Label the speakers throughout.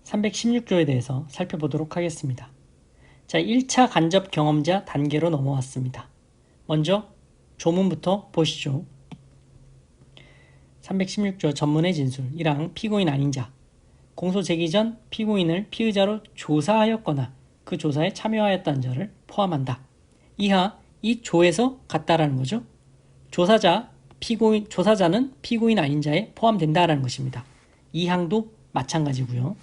Speaker 1: 316조에 대해서 살펴보도록 하겠습니다. 자, 1차 간접 경험자 단계로 넘어왔습니다. 먼저 조문부터 보시죠. 316조 전문의 진술 1항 피고인 아닌 자. 공소 제기 전 피고인을 피의자로 조사하였거나 그 조사에 참여하였다는 자를 포함한다. 2하 이 조에서 같다라는 거죠. 조사자는 피고인 아닌 자에 포함된다라는 것입니다. 2항도 마찬가지고요.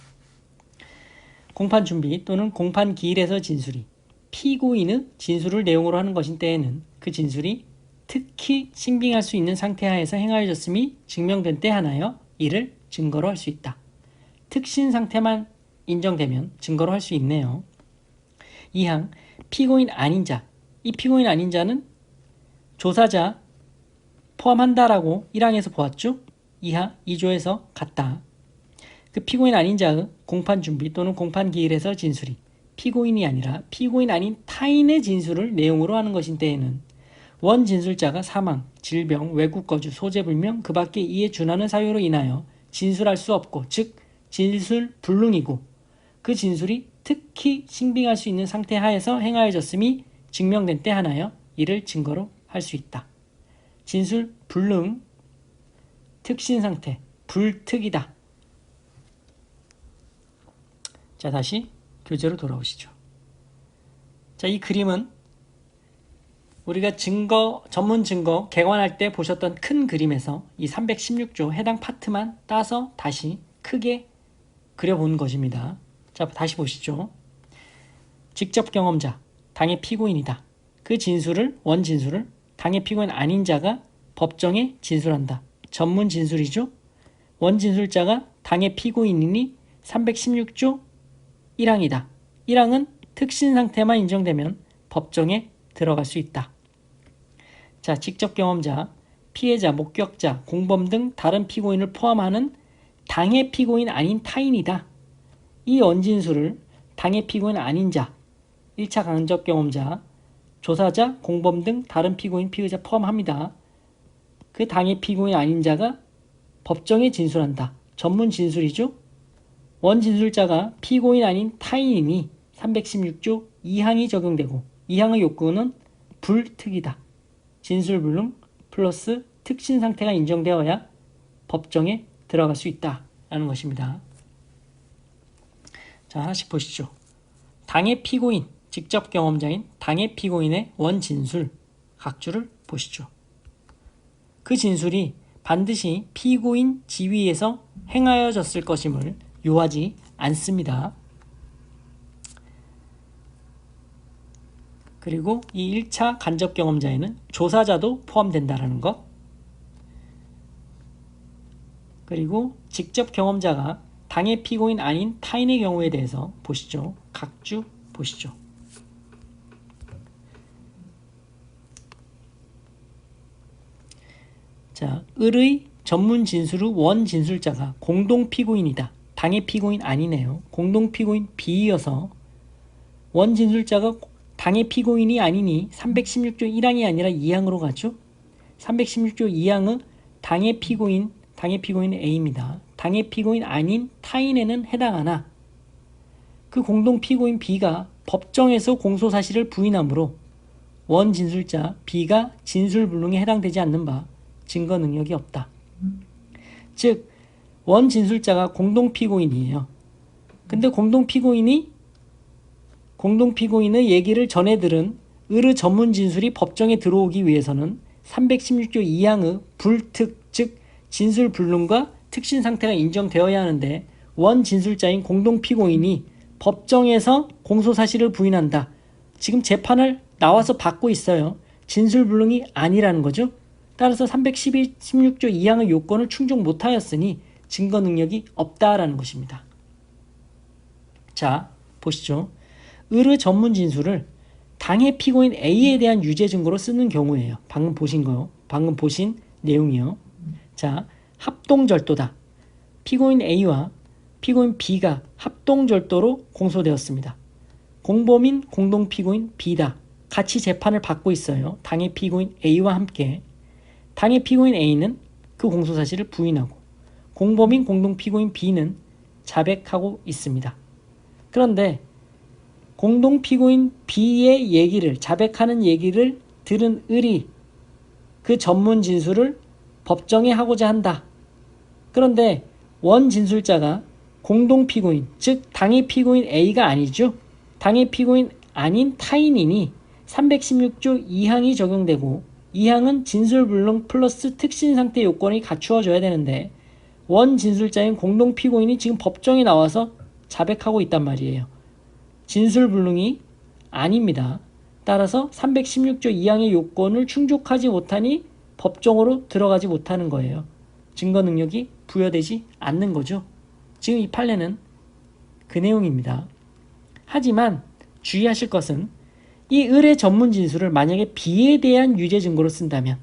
Speaker 1: 공판 준비 또는 공판 기일에서 진술이 피고인의 진술을 내용으로 하는 것인 때에는 그 진술이 특히 신빙할 수 있는 상태하에서 행하여졌음이 증명된 때 하나여 이를 증거로 할 수 있다. 특신 상태만 인정되면 증거로 할 수 있네요. 2항 피고인 아닌 자. 이 피고인 아닌 자는 조사자 포함한다라고 1항에서 보았죠. 2하 2조에서 같다. 그 피고인 아닌 자의 공판 준비 또는 공판 기일에서 진술이 피고인이 아니라 피고인 아닌 타인의 진술을 내용으로 하는 것인 때에는 원 진술자가 사망, 질병, 외국 거주, 소재 불명, 그 밖에 이에 준하는 사유로 인하여 진술할 수 없고 즉 진술 불능이고 그 진술이 특히 신빙할 수 있는 상태 하에서 행하여졌음이 증명된 때 하나여 이를 증거로 할 수 있다. 진술 불능, 특신 상태, 불특이다. 자, 다시 교재로 돌아오시죠. 자, 이 그림은 우리가 전문 증거 개관할 때 보셨던 큰 그림에서 이 316조 해당 파트만 따서 다시 크게 그려본 것입니다. 자, 다시 보시죠. 직접 경험자, 당의 피고인이다. 그 원 진술을 당의 피고인 아닌 자가 법정에 진술한다. 전문 진술이죠. 원 진술자가 당의 피고인이니 316조 1항이다. 1항은 특신 상태만 인정되면 법정에 들어갈 수 있다. 자, 직접 경험자, 피해자, 목격자, 공범 등 다른 피고인을 포함하는 당의 피고인 아닌 타인이다. 이 원진술을 당의 피고인 아닌 자, 1차 간접 경험자, 조사자, 공범 등 다른 피고인, 피의자 포함합니다. 그 당의 피고인 아닌 자가 법정에 진술한다. 전문 진술이죠. 원 진술자가 피고인 아닌 타인이니 316조 2항이 적용되고 2항의 요건은 불특이다. 진술불능 플러스 특신 상태가 인정되어야 법정에 들어갈 수 있다라는 것입니다. 자, 하나씩 보시죠. 당의 피고인, 직접 경험자인 당의 피고인의 원 진술 각주를 보시죠. 그 진술이 반드시 피고인 지위에서 행하여졌을 것임을 요하지 않습니다. 그리고 이 1차 간접 경험자에는 조사자도 포함된다는 것. 그리고 직접 경험자가 당의 피고인 아닌 타인의 경우에 대해서 보시죠. 각주 보시죠. 자, 을의 전문 진술의 원 진술자가 공동 피고인이다. 당의 피고인 아니네요. 공동 피고인 B이어서 원 진술자가 당의 피고인이 아니니 316조 1항이 아니라 2항으로 가죠. 316조 2항은 당의 피고인 A입니다. 당의 피고인 아닌 타인에는 해당하나 그 공동 피고인 B가 법정에서 공소사실을 부인하므로 원 진술자 B가 진술불능에 해당되지 않는 바 증거 능력이 없다. 즉 원 진술자가 공동 피고인이에요. 근데 공동 피고인의 얘기를 전해 들은 을의 전문 진술이 법정에 들어오기 위해서는 316조 2항의 불특, 즉 진술불능과 특신 상태가 인정되어야 하는데 원 진술자인 공동 피고인이 법정에서 공소사실을 부인한다. 지금 재판을 나와서 받고 있어요. 진술불능이 아니라는 거죠. 따라서 316조 2항의 요건을 충족 못하였으니 증거 능력이 없다라는 것입니다. 자, 보시죠. 을의 전문 진술을 당의 피고인 A에 대한 유죄 증거로 쓰는 경우예요. 방금 보신 내용이요. 자, 합동절도다. 피고인 A와 피고인 B가 합동절도로 공소되었습니다. 공범인 공동 피고인 B다. 같이 재판을 받고 있어요. 당의 피고인 A와 함께. 당의 피고인 A는 그 공소사실을 부인하고 공범인 공동 피고인 B는 자백하고 있습니다. 그런데 공동 피고인 B의 얘기를, 자백하는 얘기를 들은 을이 그 전문 진술을 법정에 하고자 한다. 그런데 원 진술자가 공동 피고인, 즉 당의 피고인 A가 아니죠. 당의 피고인 아닌 타인이니 316조 2항이 적용되고 2항은 진술불능 플러스 특신상태 요건이 갖추어져야 되는데 원 진술자인 공동 피고인이 지금 법정에 나와서 자백하고 있단 말이에요. 진술불능이 아닙니다. 따라서 316조 2항의 요건을 충족하지 못하니 법정으로 들어가지 못하는 거예요. 증거 능력이 부여되지 않는 거죠. 지금 이 판례는 그 내용입니다. 하지만 주의하실 것은 이 을의 전문 진술을 만약에 B에 대한 유죄 증거로 쓴다면,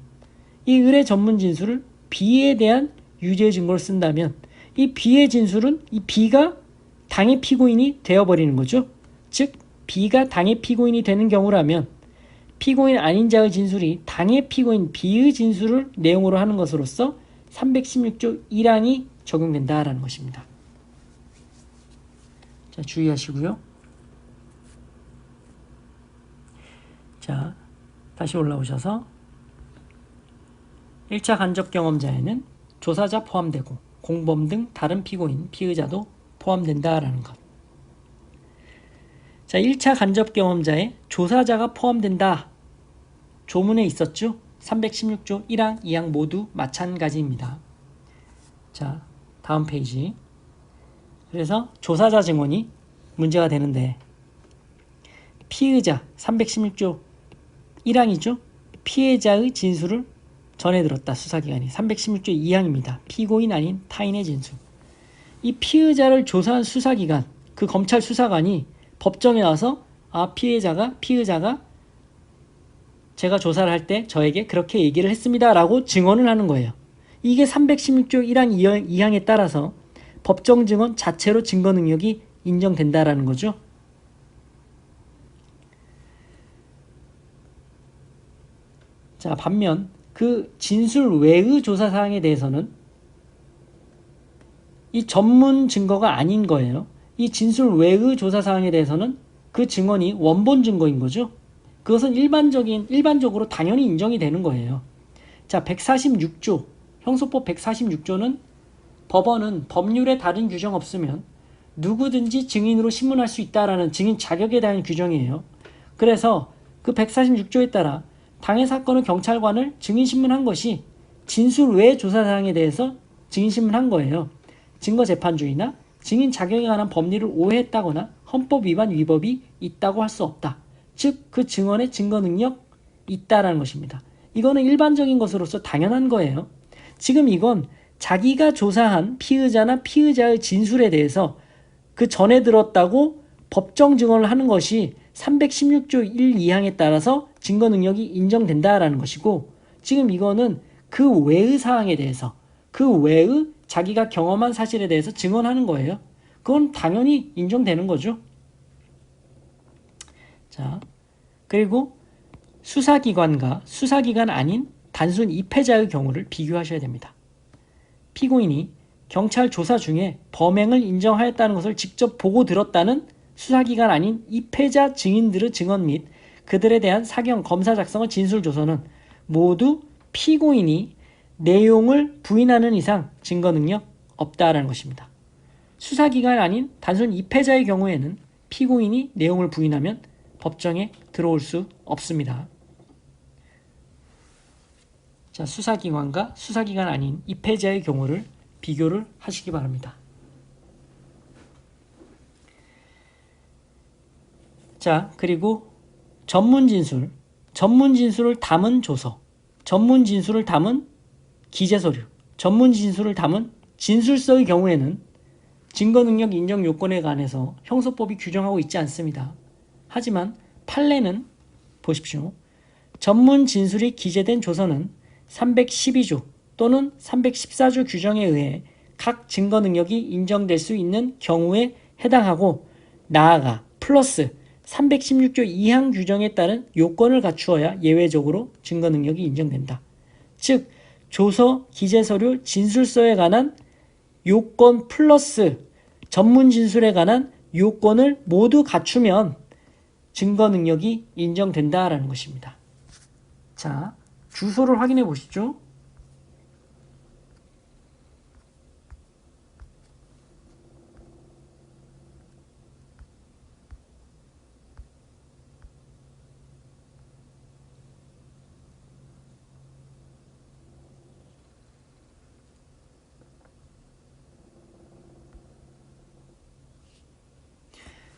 Speaker 1: 이 을의 전문 진술을 B에 대한 유죄 증거로 쓴다면 이 B의 진술은 이 B가 당의 피고인이 되어버리는 거죠. 즉 B가 당의 피고인이 되는 경우라면 피고인 아닌 자의 진술이 당의 피고인 B의 진술을 내용으로 하는 것으로서 316조 1항이 적용된다라는 것입니다. 자, 주의하시고요. 자, 다시 올라오셔서 1차 간접 경험자에는 조사자 포함되고 공범 등 다른 피고인, 피의자도 포함된다라는 것. 자, 1차 간접 경험자에 조사자가 포함된다. 조문에 있었죠? 316조 1항, 2항 모두 마찬가지입니다. 자, 다음 페이지. 그래서 조사자 증언이 문제가 되는데 피의자 316조 1항이죠. 피해자의 진술을 전해 들었다. 수사기관이 316조 2항입니다. 피고인 아닌 타인의 진술. 이 피의자를 조사한 수사기관, 그 검찰 수사관이 법정에 나와서 피의자가 제가 조사를 할 때 저에게 그렇게 얘기를 했습니다. 라고 증언을 하는 거예요. 이게 316조 1항 2항에 따라서 법정 증언 자체로 증거 능력이 인정된다라는 거죠. 자, 반면 그 진술 외의 조사 사항에 대해서는 이 전문 증거가 아닌 거예요. 이 진술 외의 조사 사항에 대해서는 그 증언이 원본 증거인 거죠. 그것은 일반적으로 당연히 인정이 되는 거예요. 자, 146조, 형소법 146조는 법원은 법률에 다른 규정 없으면 누구든지 증인으로 신문할 수 있다라는 증인 자격에 대한 규정이에요. 그래서 그 146조에 따라 당해 사건의 경찰관을 증인 신문한 것이 진술 외 조사 사항에 대해서 증인 신문한 거예요. 증거재판주의나 증인 자격에 관한 법리를 오해했다거나 헌법 위반 위법이 있다고 할 수 없다. 즉 그 증언의 증거 능력 있다라는 것입니다. 이거는 일반적인 것으로서 당연한 거예요. 지금 이건 자기가 조사한 피의자나 피의자의 진술에 대해서 그 전에 들었다고 법정 증언을 하는 것이 316조 1, 2항에 따라서 증거 능력이 인정된다라는 것이고, 지금 이거는 그 외의 사항에 대해서, 그 외의 자기가 경험한 사실에 대해서 증언하는 거예요. 그건 당연히 인정되는 거죠. 자, 그리고 수사기관과 수사기관 아닌 단순 입회자의 경우를 비교하셔야 됩니다. 피고인이 경찰 조사 중에 범행을 인정하였다는 것을 직접 보고 들었다는 수사기관 아닌 입회자 증인들의 증언 및 그들에 대한 사경, 검사 작성의 진술 조서는 모두 피고인이 내용을 부인하는 이상 증거 능력 없다라는 것입니다. 수사기관 아닌 단순 입회자의 경우에는 피고인이 내용을 부인하면 법정에 들어올 수 없습니다. 자, 수사기관과 수사기관 아닌 입회자의 경우를 비교를 하시기 바랍니다. 자, 그리고 전문 진술을 담은 조서, 전문 진술을 담은 기재서류, 전문 진술을 담은 진술서의 경우에는 증거능력 인정 요건에 관해서 형소법이 규정하고 있지 않습니다. 하지만 판례는 보십시오. 전문 진술이 기재된 조서는 312조 또는 314조 규정에 의해 각 증거 능력이 인정될 수 있는 경우에 해당하고, 나아가 플러스 316조 2항 규정에 따른 요건을 갖추어야 예외적으로 증거 능력이 인정된다. 즉 조서, 기재서류, 진술서에 관한 요건 플러스 전문 진술에 관한 요건을 모두 갖추면 증거 능력이 인정된다라는 것입니다. 자, 주소를 확인해 보시죠.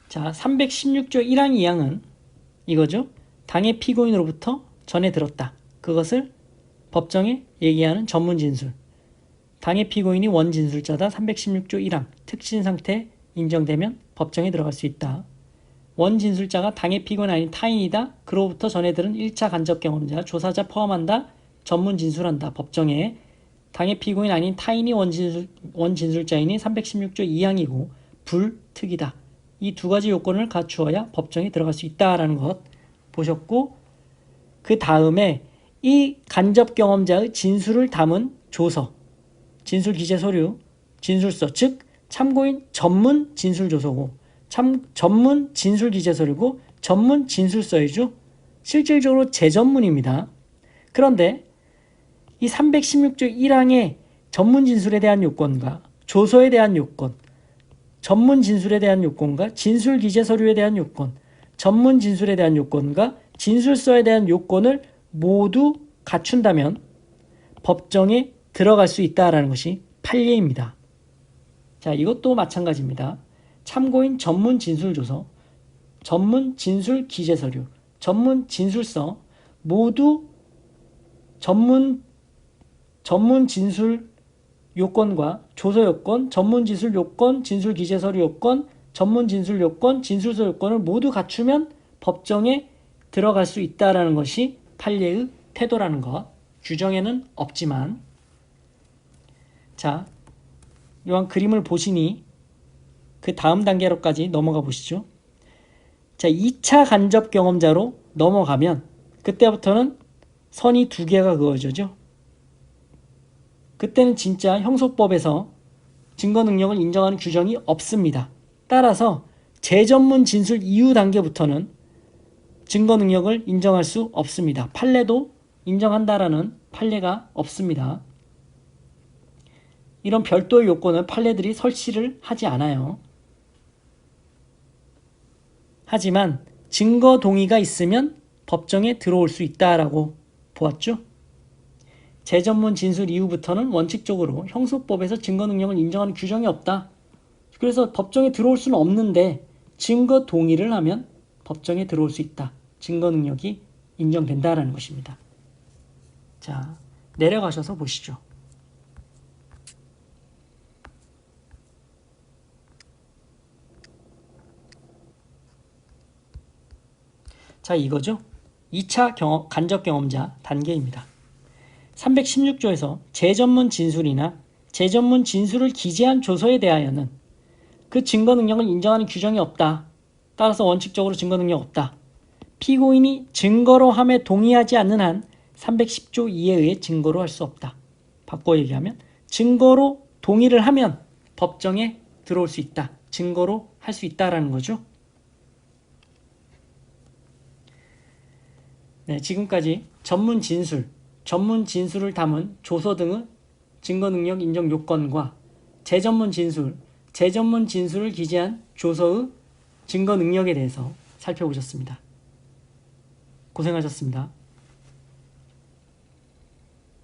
Speaker 1: 자, 316조 1항 2항은 이거죠. 당해 피고인으로부터 전해 들었다. 그것을 법정에 얘기하는 전문 진술. 당해 피고인이 원진술자다. 316조 1항. 특신 상태 인정되면 법정에 들어갈 수 있다. 원진술자가 당해 피고인 아닌 타인이다. 그로부터 전해 들은 1차 간접 경험자, 조사자 포함한다. 전문 진술한다. 법정에 당해 피고인 아닌 타인이 원진술자이니 316조 2항이고 불특이다. 이 두 가지 요건을 갖추어야 법정에 들어갈 수 있다라는 것 보셨고, 그 다음에 이 간접 경험자의 진술을 담은 조서, 진술 기재 서류, 진술서, 즉 참고인 전문 진술 조서고, 전문 진술 기재 서류고, 전문 진술서이죠. 실질적으로 재전문입니다. 그런데 이 316조 1항의 전문 진술에 대한 요건과 조서에 대한 요건, 전문 진술에 대한 요건과 진술 기재 서류에 대한 요건, 전문 진술에 대한 요건과 진술서에 대한 요건을 모두 갖춘다면 법정에 들어갈 수 있다라는 것이 판례입니다. 자, 이것도 마찬가지입니다. 참고인 전문 진술 조서, 전문 진술 기재 서류, 전문 진술서 모두 전문 진술 요건과 조서 요건, 전문 진술 요건, 진술 기재 서류 요건, 전문 진술 요건, 진술서 요건을 모두 갖추면 법정에 들어갈 수 있다라는 것이 판례의 태도라는 것. 규정에는 없지만, 자, 이왕 그림을 보시니 그 다음 단계로까지 넘어가 보시죠. 자, 2차 간접 경험자로 넘어가면 그때부터는 선이 두 개가 그어져죠. 그때는 진짜 형소법에서 증거 능력을 인정하는 규정이 없습니다. 따라서 재전문 진술 이후 단계부터는 증거 능력을 인정할 수 없습니다. 판례도 인정한다라는 판례가 없습니다. 이런 별도의 요건은 판례들이 설치를 하지 않아요. 하지만 증거 동의가 있으면 법정에 들어올 수 있다라고 보았죠. 재전문 진술 이후부터는 원칙적으로 형소법에서 증거 능력을 인정하는 규정이 없다. 그래서 법정에 들어올 수는 없는데 증거 동의를 하면 법정에 들어올 수 있다. 증거 능력이 인정된다라는 것입니다. 자, 내려가셔서 보시죠. 자, 이거죠. 2차 간접 경험자 단계입니다. 316조에서 재전문 진술이나 재전문 진술을 기재한 조서에 대하여는 그 증거 능력을 인정하는 규정이 없다. 따라서 원칙적으로 증거 능력 없다. 피고인이 증거로 함에 동의하지 않는 한 310조 2에 의해 증거로 할 수 없다. 바꿔 얘기하면 증거로 동의를 하면 법정에 들어올 수 있다. 증거로 할 수 있다라는 거죠. 네, 지금까지 전문 진술을 담은 조서 등의 증거 능력 인정 요건과 재전문 진술을 기재한 조서의 증거 능력에 대해서 살펴보셨습니다. 고생하셨습니다.